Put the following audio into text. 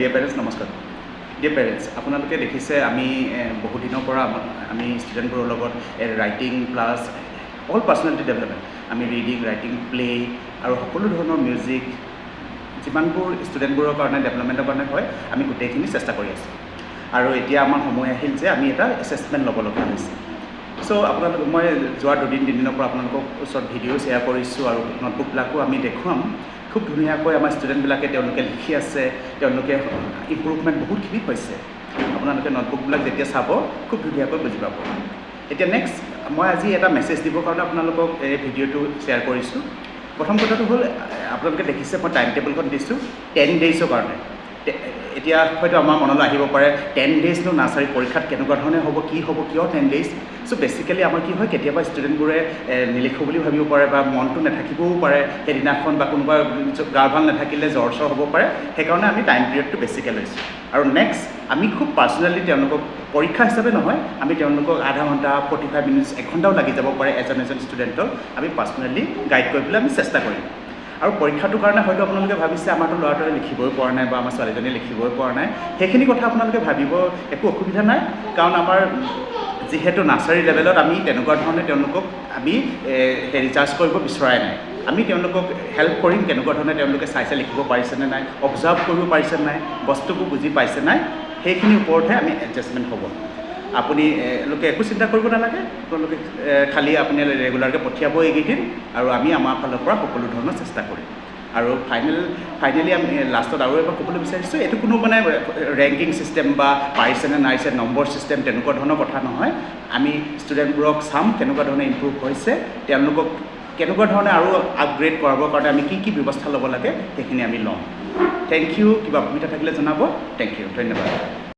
Dear parents নমস্কাৰ। Dear parents, আপোনালোকে দেখিছে আমি বহুত দিনৰ পৰা আমি ষ্টুডেণ্টবোৰৰ লগত writing plus all personality development, আমি ৰিডিং, ৰাইটিং, প্লে আৰু সকলো ধৰণৰ মিউজিক যিমানবোৰ ষ্টুডেণ্টবোৰৰ কাৰণে ডেভেলপমেণ্টৰ কাৰণে হয় আমি গোটেইখিনি চেষ্টা কৰি আছোঁ। আৰু এতিয়া আমাৰ সময় আহিল যে আমি এটা এছেছমেণ্ট ল'ব লগা হৈছে। চ' আপোনালোক মই যোৱা দুদিনৰ পৰা আপোনালোকক ওচৰত ভিডিঅ' শ্বেয়াৰ কৰিছোঁ আৰু নোটবুকবিলাকো আমি দেখুৱাম। খুব ধুনীয়াকৈ আমাৰ ষ্টুডেণ্টবিলাকে তেওঁলোকে লিখি আছে, তেওঁলোকে ইম্প্ৰুভমেণ্ট বহুতখিনি হৈছে। আপোনালোকে নোটবুকবিলাক যেতিয়া চাব খুব ধুনীয়াকৈ বুজি পাব। এতিয়া নেক্সট মই আজি এটা মেছেজ দিবৰ কাৰণে আপোনালোকক এই ভিডিঅ'টো শ্বেয়াৰ কৰিছোঁ। প্ৰথম কথাটো হ'ল আপোনালোকে দেখিছে মই টাইম টেবুলখন দিছোঁ 10 ডেইজৰ কাৰণে। এতিয়া হয়তো আমাৰ মনলৈ আহিব পাৰে 10 ডেইজনো নাৰ্চাৰী পৰীক্ষাত কেনেকুৱা ধৰণে হ'ব, কি হ'ব, কিয় 10 ডেইজ। চ' বেচিকেলি আমাৰ কি হয়, কেতিয়াবা ষ্টুডেণ্টবোৰে নিলিখোঁ বুলি ভাবিব পাৰে বা মনটো নাথাকিবও পাৰে সেইদিনাখন, বা কোনোবা গা ভাল নাথাকিলে জ্বৰ হ'ব পাৰে। সেইকাৰণে আমি টাইম পিৰিয়ডটো বেছিকৈ লৈছোঁ। আৰু নেক্সট আমি খুব পাৰ্চনেলি তেওঁলোকক পৰীক্ষা হিচাপে নহয়, আমি তেওঁলোকক আধা ঘণ্টা 45 মিনিটছ 1 ঘণ্টাও লাগি যাব পাৰে এজন ষ্টুডেণ্টক আমি পাৰ্চনেলি গাইড কৰিবলৈ আমি চেষ্টা কৰিম। আৰু পৰীক্ষাটোৰ কাৰণে হয়তো আপোনালোকে ভাবিছে আমাৰতো ল'ৰাটোৱে লিখিবই পৰা নাই বা আমাৰ ছোৱালীজনীয়ে লিখিবই পৰা নাই। সেইখিনি কথা আপোনালোকে ভাবিব একো অসুবিধা নাই, কাৰণ আমাৰ যিহেতু নাৰ্চাৰী লেভেলত আমি তেনেকুৱা ধৰণে তেওঁলোকক আমি জাজ কৰিব বিচৰাই নাই। আমি তেওঁলোকক হেল্প কৰিম, কেনেকুৱা ধৰণে তেওঁলোকে চাই লিখিব পাৰিছেনে নাই, অবজাৰ্ভ কৰিব পাৰিছে নাই, বস্তুবোৰ বুজি পাইছে নাই, সেইখিনিৰ ওপৰতহে আমি এডজাষ্টমেণ্ট হ'ব। আপুনি লোকে একো চিন্তা কৰিব নালাগে, আপোনালোকে খালি আপুনি ৰেগুলাৰকৈ পঠিয়াব এইকেইদিন, আৰু আমি আমাৰ ফালৰ পৰা সকলো ধৰণৰ চেষ্টা কৰিম। আৰু ফাইনেলি আমি লাষ্টত আৰু এবাৰ ক'বলৈ বিচাৰিছোঁ, এইটো কোনো মানে ৰেংকিং ছিষ্টেম বা পাৰিছেনে নাইছে নম্বৰ ছিষ্টেম তেনেকুৱা ধৰণৰ কথা নহয়। আমি ষ্টুডেণ্টবোৰক চাম কেনেকুৱা ধৰণে ইম্প্ৰুভ হৈছে, তেওঁলোকক কেনেকুৱা ধৰণে আৰু আপগ্ৰেড কৰাবৰ কাৰণে আমি কি ব্যৱস্থা ল'ব লাগে সেইখিনি আমি ল'ম। Thank you. কিবা অসুবিধা থাকিলে জনাব। থেংক ইউ, ধন্যবাদ।